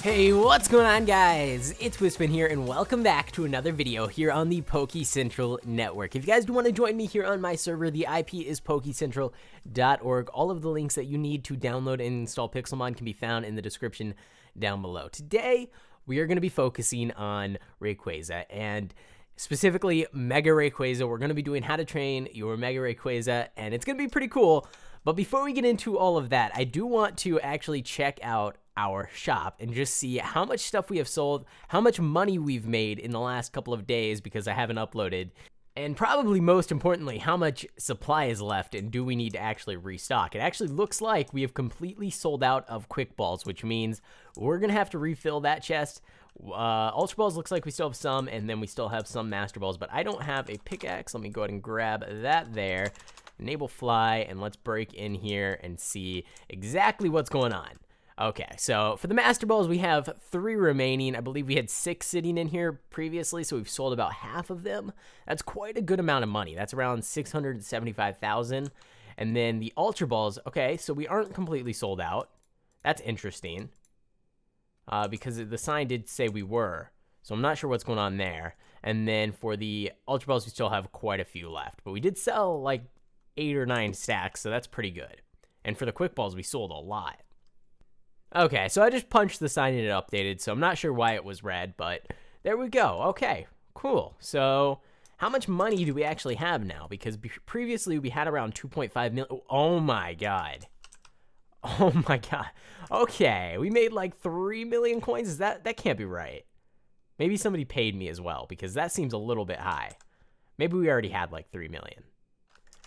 Hey, what's going on, guys? It's Wispin here, and welcome back to another video here on the Pokecentral network. If you guys do want to join me here on my server, the IP is pokecentral.org. All of the links that you need to download and install Pixelmon can be found in the description down below. Today, we are going to be focusing on Rayquaza, and specifically Mega Rayquaza. We're going to be doing how to train your Mega Rayquaza, and it's going to be pretty cool. But before we get into all of that, I do want to actually check out our shop and just see how much stuff we have sold, how much money we've made in the last couple of days because I haven't uploaded, and probably most importantly, how much supply is left and do we need to actually restock. It actually looks like we have completely sold out of Quick Balls, which means we're going to have to refill that chest. Ultra Balls looks like we still have some, and then we still have some Master Balls, but I don't have a pickaxe. Let me go ahead and grab that there. Enable fly, and let's break in here and see exactly what's going on. Okay, so for the Master Balls, we have 3 remaining. I believe we had 6 sitting in here previously, so we've sold about half of them. That's quite a good amount of money. That's around 675,000. And then the Ultra Balls, okay, so we aren't completely sold out. That's interesting, because the sign did say we were, so I'm not sure what's going on there. And then for the Ultra Balls, we still have quite a few left, but we did sell like 8 or 9 stacks, so that's pretty good. And for the Quick Balls, we sold a lot. Okay, so I just punched the sign and it updated, so I'm not sure why it was red, but there we go. Okay, cool. So how much money do we actually have now? Because previously we had around 2.5 million. Oh my god. Oh my god. Okay, we made like 3 million coins. That can't be right. Maybe somebody paid me as well, because that seems a little bit high. Maybe we already had like 3 million.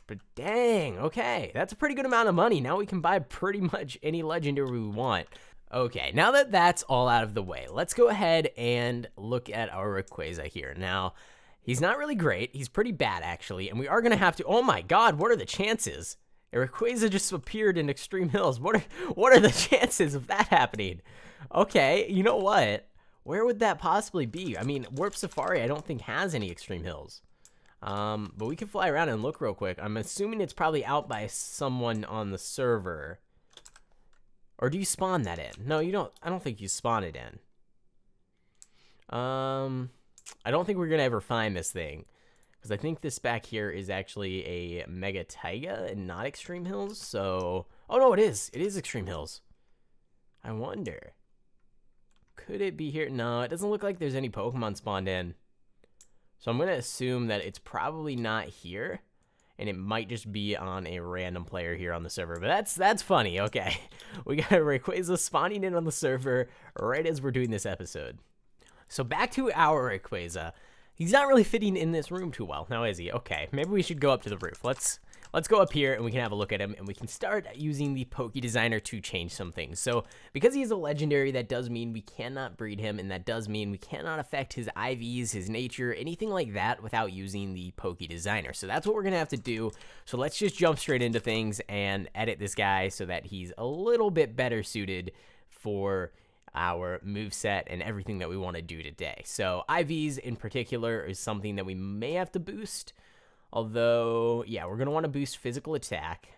But dang, okay, that's a pretty good amount of money. Now we can buy pretty much any legendary we want. Okay, now that that's all out of the way, let's go ahead and look at our Rayquaza here. Now, he's not really great. He's pretty bad, actually, and we are going to have to... Oh my god, what are the chances? Rayquaza just appeared in Extreme Hills. What are the chances of that happening? Okay, you know what? Where would that possibly be? I mean, Warp Safari I don't think has any Extreme Hills. But we can fly around and look real quick. I'm assuming it's probably out by someone on the server. Or do you spawn that in? No, you don't. I don't think you spawn it in. I don't think we're gonna ever find this thing, because I think this back here is actually a Mega Taiga and not Extreme Hills. So, oh no, it is. It is Extreme Hills. I wonder. Could it be here? No, it doesn't look like there's any Pokemon spawned in. So I'm going to assume that it's probably not here, and it might just be on a random player here on the server. But that's funny. Okay, we got Rayquaza spawning in on the server right as we're doing this episode. So back to our Rayquaza. He's not really fitting in this room too well. Now is he? Okay, maybe we should go up to the roof. Let's go up here and we can have a look at him, and we can start using the Poke Designer to change some things. So because he's a legendary, that does mean we cannot breed him, and that does mean we cannot affect his IVs, his nature, anything like that without using the Poke Designer. So that's what we're gonna have to do. So let's just jump straight into things and edit this guy so that he's a little bit better suited for our moveset and everything that we want to do today. So IVs in particular is something that we may have to boost. Although, yeah, we're going to want to boost physical attack.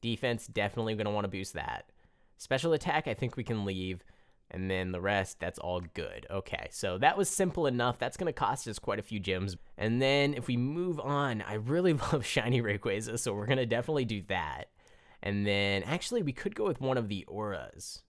Defense, definitely going to want to boost that. Special attack, I think we can leave. And then the rest, that's all good. Okay, so that was simple enough. That's going to cost us quite a few gems. And then if we move on, I really love Shiny Rayquaza, so we're going to definitely do that. And then, actually, we could go with one of the auras.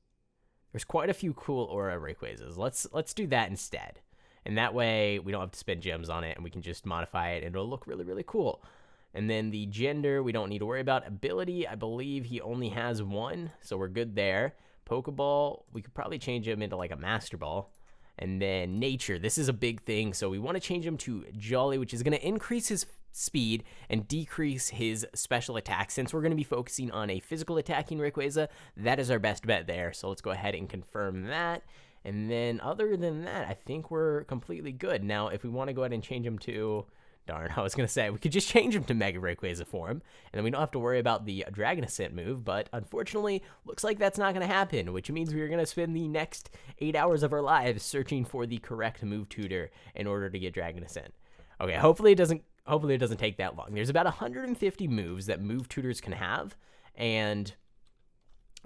There's quite a few cool aura Rayquazas. Let's do that instead. And that way, we don't have to spend gems on it, and we can just modify it, and it'll look really, really cool. And then the gender, we don't need to worry about. Ability, I believe he only has 1, so we're good there. Pokeball, we could probably change him into like a Master Ball. And then nature, this is a big thing, so we want to change him to Jolly, which is going to increase his speed and decrease his special attack. Since we're going to be focusing on a physical attacking Rayquaza, that is our best bet there. So let's go ahead and confirm that. And then other than that, I think we're completely good. Now, if we want to go ahead and change him to... Darn, I was going to say, we could just change him to Mega Rayquaza form, and then we don't have to worry about the Dragon Ascent move, but unfortunately, looks like that's not going to happen, which means we're going to spend the next 8 hours of our lives searching for the correct move tutor in order to get Dragon Ascent. Okay, hopefully it doesn't take that long. There's about 150 moves that move tutors can have, and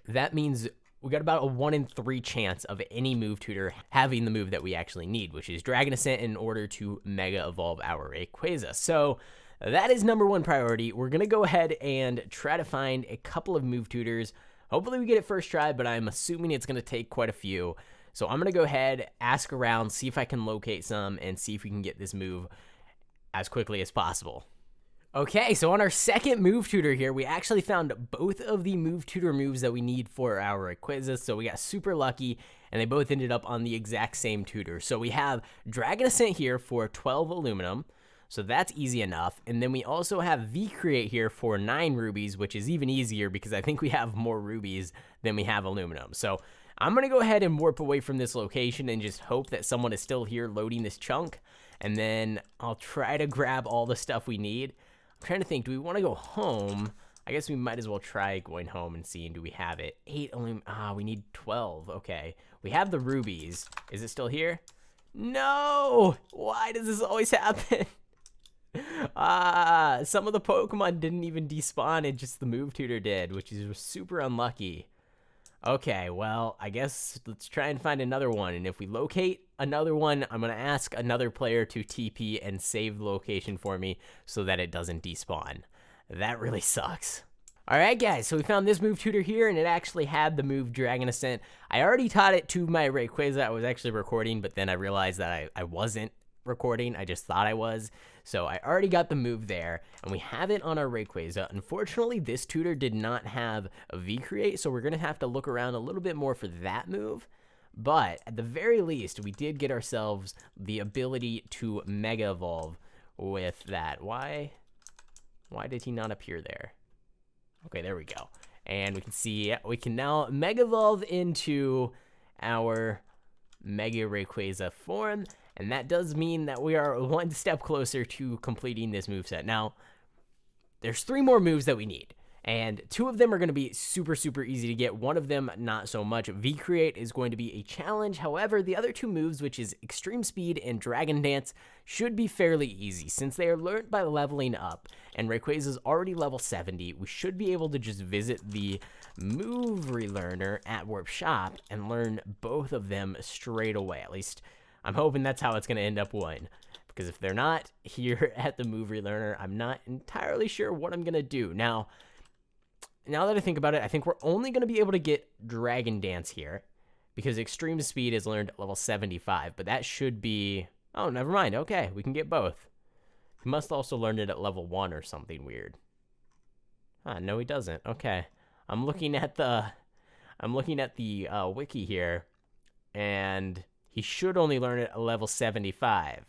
that means we got about a 1 in 3 chance of any move tutor having the move that we actually need, which is Dragon Ascent in order to Mega Evolve our Rayquaza. So that is number 1 priority. We're going to go ahead and try to find a couple of move tutors. Hopefully we get it first try, but I'm assuming it's going to take quite a few. So I'm going to go ahead, ask around, see if I can locate some, and see if we can get this move as quickly as possible. Okay, so on our second move tutor here, we actually found both of the move tutor moves that we need for our Rayquaza, so we got super lucky, and they both ended up on the exact same tutor. So we have Dragon Ascent here for 12 aluminum, so that's easy enough, and then we also have V-Create here for 9 rubies, which is even easier because I think we have more rubies than we have aluminum. So I'm going to go ahead and warp away from this location and just hope that someone is still here loading this chunk, and then I'll try to grab all the stuff we need. I'm trying to think, do we want to go home? I guess we might as well try going home and seeing, do we have it? 8 aluminum, we need 12, okay. We have the rubies. Is it still here? No! Why does this always happen? Some of the Pokemon didn't even despawn and just the move tutor did, which is super unlucky. Okay, well, I guess let's try and find another one, and if we locate another one, I'm going to ask another player to TP and save the location for me so that it doesn't despawn. That really sucks. Alright guys, so we found this move tutor here, and it actually had the move Dragon Ascent. I already taught it to my Rayquaza. I was actually recording, but then I realized that I wasn't recording. I just thought I was. So I already got the move there, and we have it on our Rayquaza. Unfortunately, this tutor did not have a V-Create, so we're going to have to look around a little bit more for that move. But at the very least, we did get ourselves the ability to Mega Evolve with that. Why did he not appear there? Okay, there we go. And we can see we can now Mega Evolve into our Mega Rayquaza form. And that does mean that we are one step closer to completing this moveset. Now, there's 3 more moves that we need. And 2 of them are going to be super, super easy to get. 1 of them, not so much. V-Create is going to be a challenge. However, the other 2 moves, which is Extreme Speed and Dragon Dance, should be fairly easy. Since they are learned by leveling up, and Rayquaza is already level 70, we should be able to just visit the move relearner at Warp Shop and learn both of them straight away. At least I'm hoping that's how it's going to end up one. Because if they're not here at the move relearner, I'm not entirely sure what I'm going to do. Now that I think about it, I think we're only going to be able to get Dragon Dance here. Because Extreme Speed is learned at level 75. But that should be... Oh, never mind. Okay, we can get both. He must also learn it at level 1 or something weird. No, he doesn't. Okay. I'm looking at the wiki here. And he should only learn it at level 75,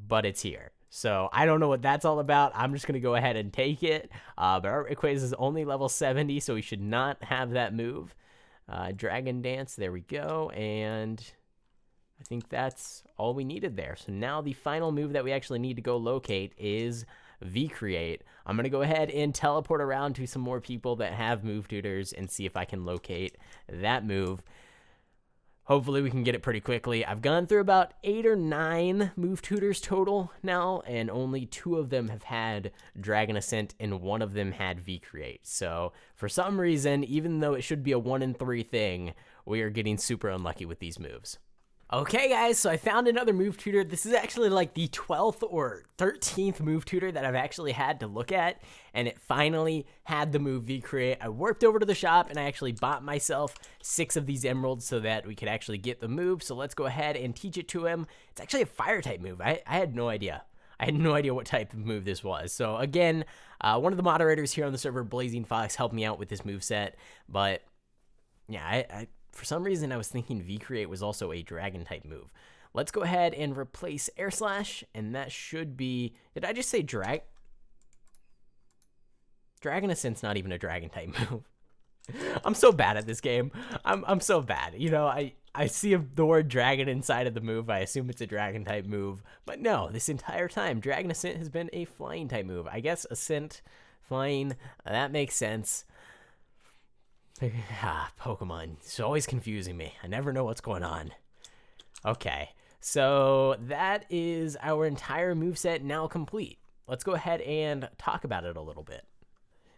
but it's here. So I don't know what that's all about. I'm just going to go ahead and take it. But our Rayquaza is only level 70, so we should not have that move. Dragon Dance, there we go. And I think that's all we needed there. So now the final move that we actually need to go locate is V-Create. I'm going to go ahead and teleport around to some more people that have move tutors and see if I can locate that move. Hopefully we can get it pretty quickly. I've gone through about 8 or 9 move tutors total now, and only 2 of them have had Dragon Ascent, and 1 of them had V-Create. So for some reason, even though it should be a 1 in 3 thing, we are getting super unlucky with these moves. Okay guys, so I found another move tutor. This is actually like the 12th or 13th move tutor that I've actually had to look at, and it finally had the move V-Create. I warped over to the shop and I actually bought myself 6 of these emeralds so that we could actually get the move. So let's go ahead and teach it to him. It's actually a fire type move. I had no idea. I had no idea what type of move this was. So again, one of the moderators here on the server, Blazing Fox, helped me out with this move set, but yeah, for some reason, I was thinking V-Create was also a Dragon-type move. Let's go ahead and replace Air Slash, and that should be... Did I just say Dragon Ascent's not even a Dragon-type move. I'm so bad at this game. I'm so bad. You know, I see the word Dragon inside of the move. I assume it's a Dragon-type move. But no, this entire time, Dragon Ascent has been a Flying-type move. I guess Ascent, Flying, that makes sense. Pokemon. It's always confusing me. I never know what's going on. Okay, so that is our entire moveset now complete. Let's go ahead and talk about it a little bit.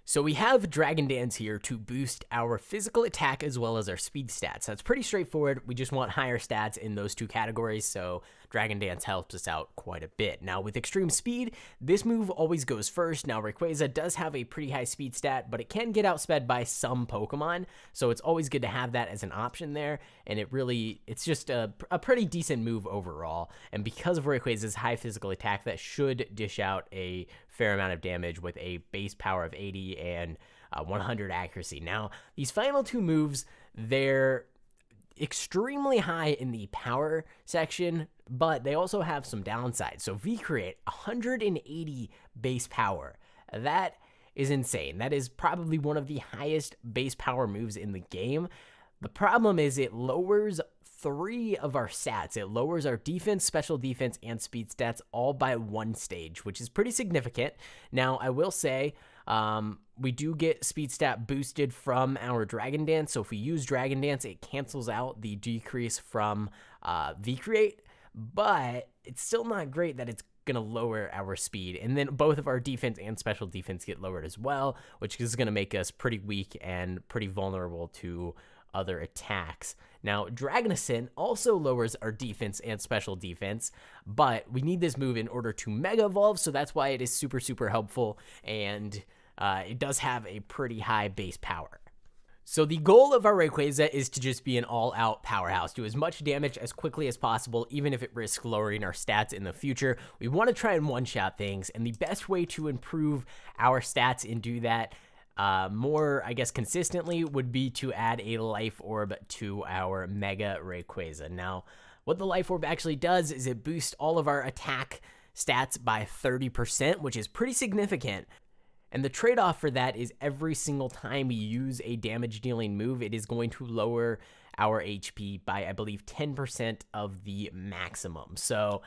So we have Dragon Dance here to boost our physical attack as well as our speed stats. That's pretty straightforward. We just want higher stats in those two categories, so Dragon Dance helps us out quite a bit. Now with Extreme Speed, this move always goes first. Now Rayquaza does have a pretty high speed stat, but it can get outsped by some Pokemon, so it's always good to have that as an option there, and it's just a pretty decent move overall. And because of Rayquaza's high physical attack, that should dish out a fair amount of damage with a base power of 80 and 100 accuracy. Now, these final two moves, they're extremely high in the power section, but they also have some downsides. So V-Create, 180 base power. That is insane. That is probably one of the highest base power moves in the game. The problem is it lowers 3 of our stats. It lowers our defense, special defense, and speed stats all by 1 stage, which is pretty significant. Now, I will say we do get speed stat boosted from our Dragon Dance, so if we use Dragon Dance, it cancels out the decrease from V-Create, but it's still not great that it's going to lower our speed. And then both of our defense and special defense get lowered as well, which is going to make us pretty weak and pretty vulnerable to other attacks. Now, Dragon Ascent also lowers our defense and special defense, but we need this move in order to Mega Evolve, so that's why it is super, super helpful, and it does have a pretty high base power. So the goal of our Rayquaza is to just be an all-out powerhouse, do as much damage as quickly as possible, even if it risks lowering our stats in the future. We want to try and one-shot things, and the best way to improve our stats and do that more, I guess, consistently would be to add a Life Orb to our Mega Rayquaza. Now, what the Life Orb actually does is it boosts all of our attack stats by 30%, which is pretty significant. And the trade-off for that is every single time we use a damage-dealing move, it is going to lower our HP by, I believe, 10% of the maximum. So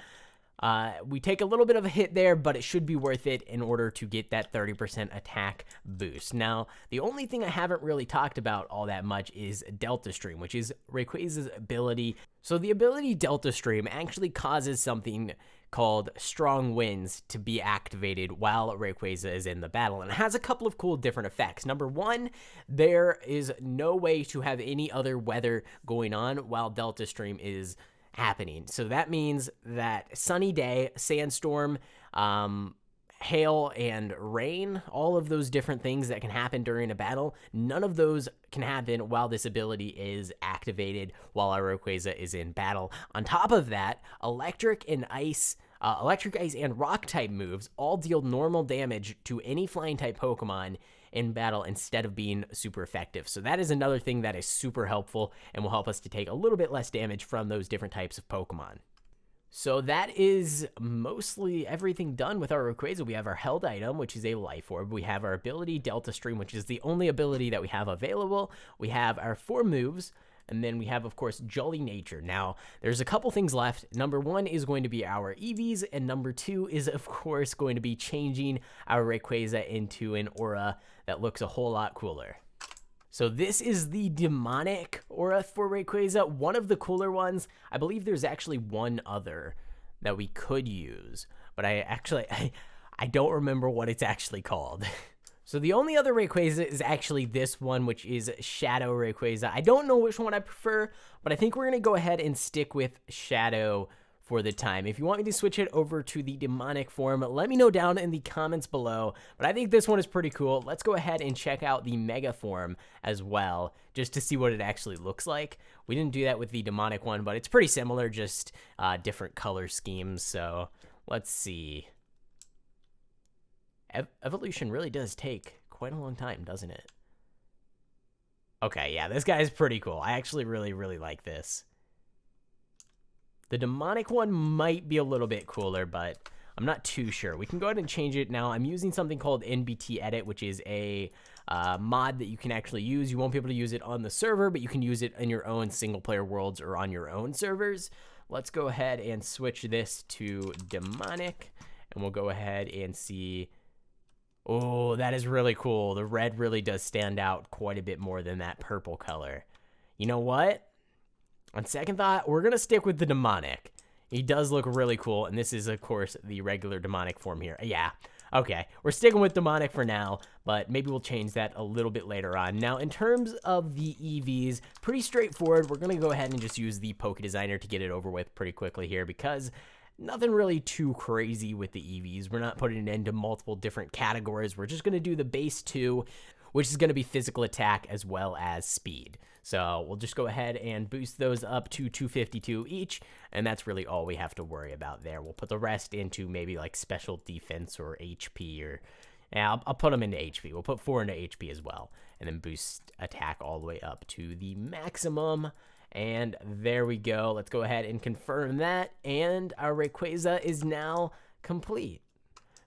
we take a little bit of a hit there, but it should be worth it in order to get that 30% attack boost. Now, the only thing I haven't really talked about all that much is Delta Stream, which is Rayquaza's ability. So the ability Delta Stream actually causes something called Strong Winds to be activated while Rayquaza is in the battle, and it has a couple of cool different effects. Number one, there is no way to have any other weather going on while Delta Stream is happening. So that means that sunny day, sandstorm, hail, and rain, all of those different things that can happen during a battle, none of those can happen while this ability is activated while our Rayquaza is in battle. On top of that, electric ice and rock type moves all deal normal damage to any flying type Pokemon in battle instead of being super effective. So that is another thing that is super helpful and will help us to take a little bit less damage from those different types of Pokemon. So that is mostly everything done with our Rayquaza. We have our held item, which is a Life Orb. We have our ability Delta Stream, which is the only ability that we have available. We have our 4 moves, and then we have, of course, Jolly Nature. Now, there's a couple things left. Number 1 is going to be our EVs, and number 2 is, of course, going to be changing our Rayquaza into an aura that looks a whole lot cooler. So this is the demonic aura for Rayquaza, one of the cooler ones. I believe there's actually one other that we could use, but I don't remember what it's actually called. So the only other Rayquaza is actually this one, which is Shadow Rayquaza. I don't know which one I prefer, but I think we're going to go ahead and stick with Shadow for the time. If you want me to switch it over to the demonic form, let me know down in the comments below. But I think this one is pretty cool. Let's go ahead and check out the mega form as well, just to see what it actually looks like. We didn't do that with the demonic one, but it's pretty similar, just different color schemes. So let's see. Evolution really does take quite a long time, doesn't it? Okay, yeah, this guy is pretty cool. I actually really, really like this. The demonic one might be a little bit cooler, but I'm not too sure. We can go ahead and change it now. I'm using something called NBT Edit, which is a mod that you can actually use. You won't be able to use it on the server, but you can use it in your own single-player worlds or on your own servers. Let's go ahead and switch this to demonic, and we'll go ahead and see. Oh, that is really cool. The red really does stand out quite a bit more than that purple color. You know what? On second thought, we're going to stick with the demonic. He does look really cool, and this is, of course, the regular demonic form here. Yeah, Okay, we're sticking with demonic for now, but maybe we'll change that a little bit later on. Now, in terms of the EVs, pretty straightforward. We're going to go ahead and just use the Poke Designer to get it over with pretty quickly here because nothing really too crazy with the EVs. We're not putting it into multiple different categories. We're just going to do the base 2, which is going to be physical attack as well as speed. So we'll just go ahead and boost those up to 252 each, and that's really all we have to worry about there. We'll put the rest into maybe like special defense or HP, or yeah, I'll put them into HP. We'll put 4 into HP as well, and then boost attack all the way up to the maximum. And there we go. Let's go ahead and confirm that, and our Rayquaza is now complete.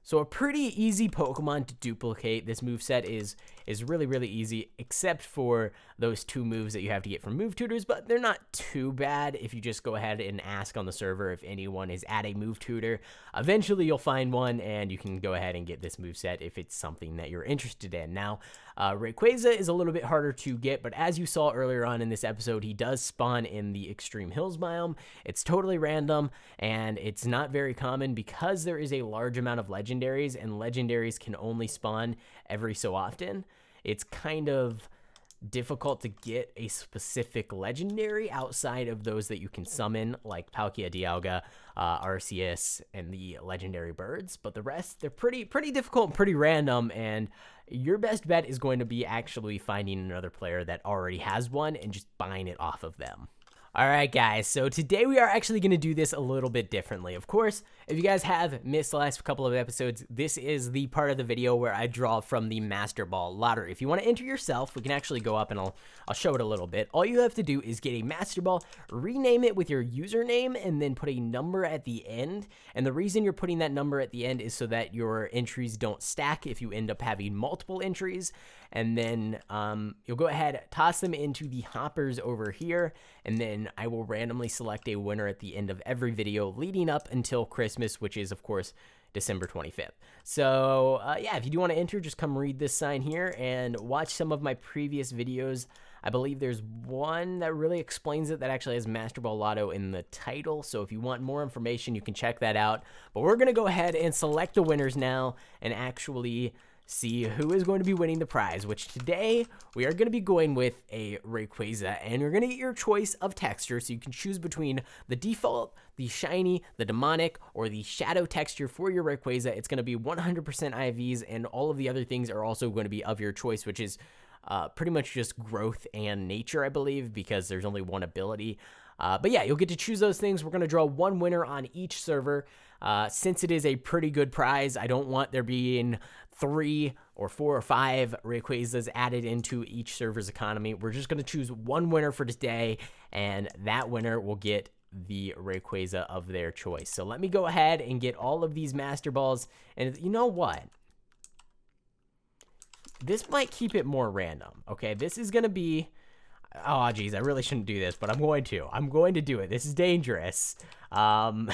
So a pretty easy Pokemon to duplicate. This moveset is really, really easy, except for those 2 moves that you have to get from move tutors, but they're not too bad if you just go ahead and ask on the server if anyone is at a move tutor. Eventually you'll find one, and you can go ahead and get this moveset if it's something that you're interested in. Now, Rayquaza is a little bit harder to get, but as you saw earlier on in this episode, he does spawn in the Extreme Hills biome. It's totally random, and it's not very common because there is a large amount of legendaries, and legendaries can only spawn every so often. It's kind of difficult to get a specific legendary outside of those that you can summon, like Palkia, Dialga, Arceus, and the legendary birds. But the rest, they're pretty difficult and pretty random, and your best bet is going to be actually finding another player that already has one and just buying it off of them. Alright guys, so today we are actually going to do this a little bit differently. Of course, if you guys have missed the last couple of episodes, this is the part of the video where I draw from the Master Ball Lottery. If you want to enter yourself, we can actually go up and I'll show it a little bit. All you have to do is get a Master Ball, rename it with your username, and then put a number at the end. And the reason you're putting that number at the end is so that your entries don't stack if you end up having multiple entries. And then you'll go ahead, toss them into the hoppers over here, and then I will randomly select a winner at the end of every video leading up until Christmas, which is, of course, December 25th. So, yeah, if you do want to enter, just come read this sign here and watch some of my previous videos. I believe there's one that really explains it that actually has Master Ball Lotto in the title. So if you want more information, you can check that out. But we're going to go ahead and select the winners now and actually see who is going to be winning the prize, which today we are going to be going with a Rayquaza, and you're going to get your choice of texture, so you can choose between the default, the shiny, the demonic, or the shadow texture for your Rayquaza. It's going to be 100% IVs, and all of the other things are also going to be of your choice, which is pretty much just growth and nature, I believe, because there's only one ability. But yeah, you'll get to choose those things. We're going to draw one winner on each server. Since it is a pretty good prize, I don't want there being 3 or 4 or 5 Rayquazas added into each server's economy. We're just going to choose one winner for today, and that winner will get the Rayquaza of their choice. So let me go ahead and get all of these Master Balls, and you know what? This might keep it more random, okay? This is going to be... Oh, geez, I really shouldn't do this, but I'm going to. I'm going to do it. This is dangerous. I'm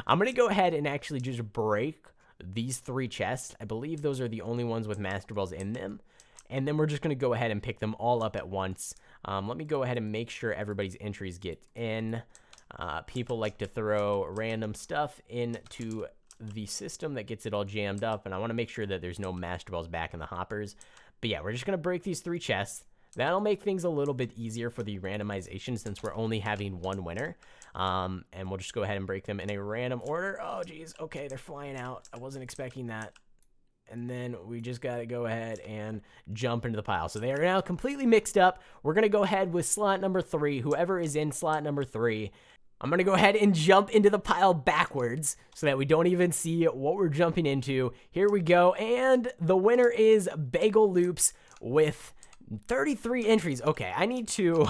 going to go ahead and actually just break these 3 chests. I believe those are the only ones with Master Balls in them. And then we're just going to go ahead and pick them all up at once. Let me go ahead and make sure everybody's entries get in. People like to throw random stuff into the system that gets it all jammed up, and I want to make sure that there's no Master Balls back in the hoppers. But yeah, we're just going to break these 3 chests. That'll make things a little bit easier for the randomization since we're only having one winner. And we'll just go ahead and break them in a random order. Oh, geez. Okay, they're flying out. I wasn't expecting that. And then we just got to go ahead and jump into the pile. So they are now completely mixed up. We're going to go ahead with slot number 3. Whoever is in slot number 3, I'm going to go ahead and jump into the pile backwards so that we don't even see what we're jumping into. Here we go. And the winner is Bagel Loops with 33 entries. Okay, I need to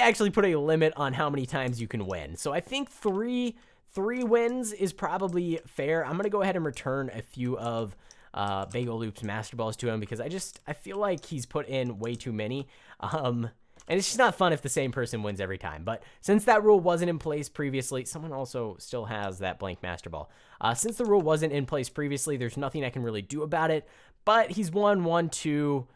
actually put a limit on how many times you can win. So I think three wins is probably fair. I'm going to go ahead and return a few of Bagel Loop's Master Balls to him because I feel like he's put in way too many. And it's just not fun if the same person wins every time. But since that rule wasn't in place previously, someone also still has that blank Master Ball. Since the rule wasn't in place previously, there's nothing I can really do about it. But he's won 1, 2,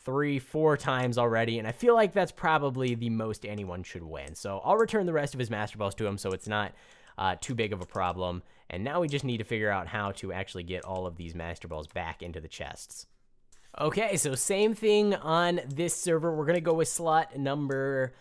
3, 4 times already, and I feel like that's probably the most anyone should win. So I'll return the rest of his Master Balls to him so it's not too big of a problem. And now we just need to figure out how to actually get all of these Master Balls back into the chests. Okay, so same thing on this server. We're going to go with slot number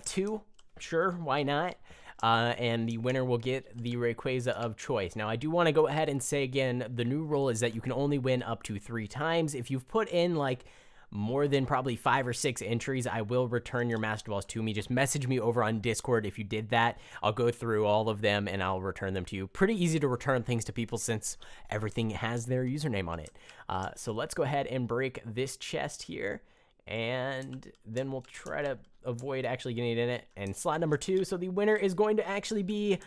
2. Sure, why not? And the winner will get the Rayquaza of choice. Now, I do want to go ahead and say again, the new rule is that you can only win up to 3 times. If you've put in like more than probably 5 or 6 entries, I will return your Master Balls to me. Just message me over on Discord if you did that. I'll go through all of them and I'll return them to you. Pretty easy to return things to people since everything has their username on it. So let's go ahead and break this chest here. And then we'll try to avoid actually getting it in it. And slot number 2, so the winner is going to actually be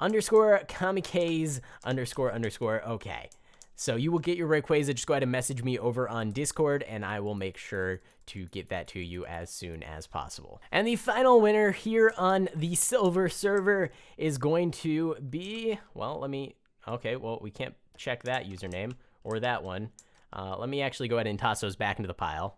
_kamikaze __. Okay, so you will get your Rayquaza. Just go ahead and message me over on Discord, and I will make sure to get that to you as soon as possible. And the final winner here on the silver server is going to be, well, we can't check that username or that one. Let me actually go ahead and toss those back into the pile.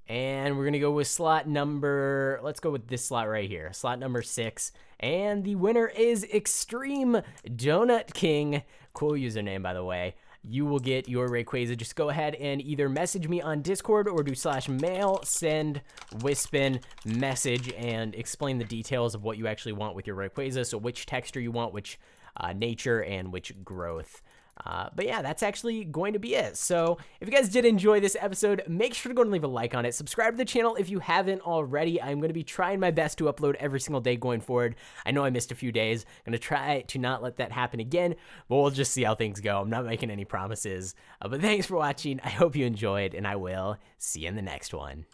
And we're going to go with slot number, let's go with this slot right here, slot number 6. And the winner is Extreme Donut King. Cool username, by the way. You will get your Rayquaza. Just go ahead and either message me on Discord or do /mail send Wispin message and explain the details of what you actually want with your Rayquaza. So which texture you want, which nature, and which growth. But yeah, that's actually going to be it. So if you guys did enjoy this episode, make sure to go and leave a like on it. Subscribe to the channel if you haven't already. I'm going to be trying my best to upload every single day going forward. I know I missed a few days. I'm going to try to not let that happen again, but we'll just see how things go. I'm not making any promises. But thanks for watching. I hope you enjoyed, and I will see you in the next one.